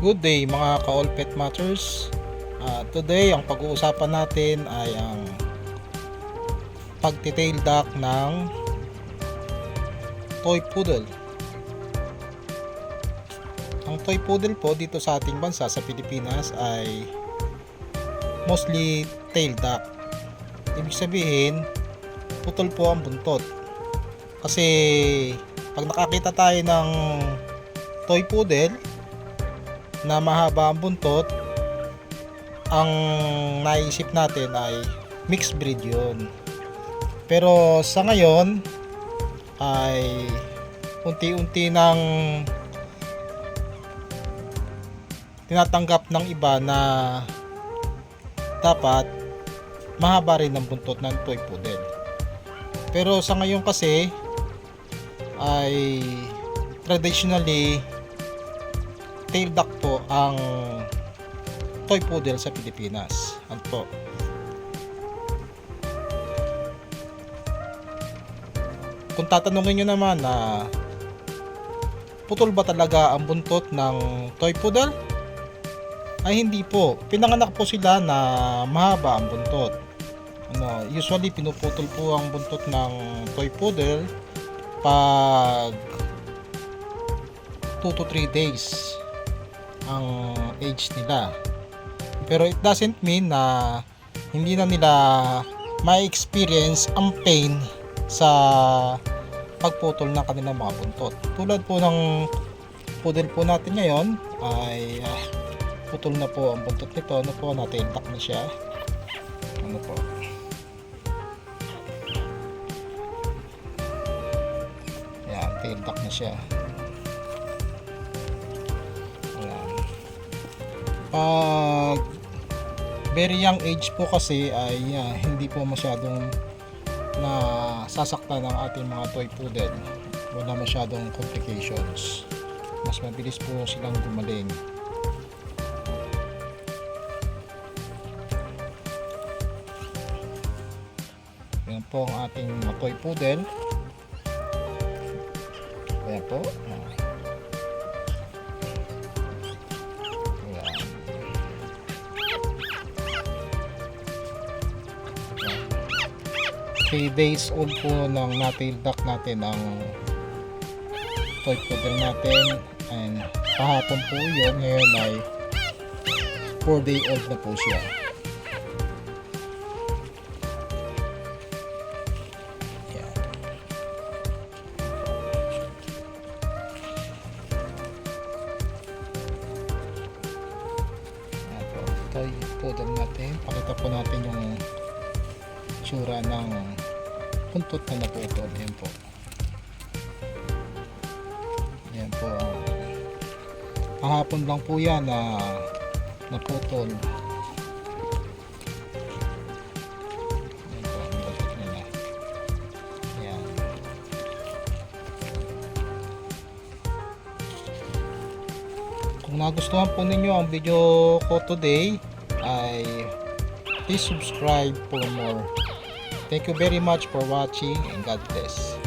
Good day mga ka-all pet matters. Today ang pag-uusapan natin ay ang pagti-tail duck ng toy poodle. Ang toy poodle po dito sa ating bansa sa Pilipinas ay mostly tail duck. Ibig sabihin, putol po ang buntot. Kasi pag nakakita tayo ng toy poodle na mahaba ang buntot, ang naisip natin ay mixed breed yun. Pero sa ngayon ay unti-unti nang tinatanggap ng iba na dapat mahaba rin ang buntot ng toy poodle. Pero sa ngayon kasi ay traditionally tail duck po ang toy poodle sa Pilipinas. Ano po? Kung tatanungin nyo naman na putol ba talaga ang buntot ng toy poodle, ay hindi po. Pinanganak po sila na mahaba ang buntot. Usually pinuputol po ang buntot ng toy poodle pag 2 to 3 days ang age nila. Pero it doesn't mean na hindi na nila ma-experience ang pain sa pagputol ng kanilang mga buntot. Tulad po ng poodle po natin ngayon ay putol na po ang buntot nito. Ano po, na-tail duck na siya. Ano po? Ayan, tail duck na siya. Pag very young age po kasi ay hindi po masyadong nasasaktan ng ating mga toy poodle. Wala masyadong complications. Mas mabilis po silang gumaling. Yan po ang ating mga toy poodle. Ayan po. 3 days old po nang na-tail duck natin ang toy poodle natin, and kahapon po yun, ngayon ay 4 day old na po siya. Yan. Yan po, toy poodle natin. Pakita po natin yung tsura ng buntot na naputol. Yan po. Yan po. Kahapon lang po yan na naputol. Yan po ang buntot nila. Yan. Kung nagustuhan po ninyo ang video ko today, ay please subscribe for more. Thank you very much for watching, and God bless.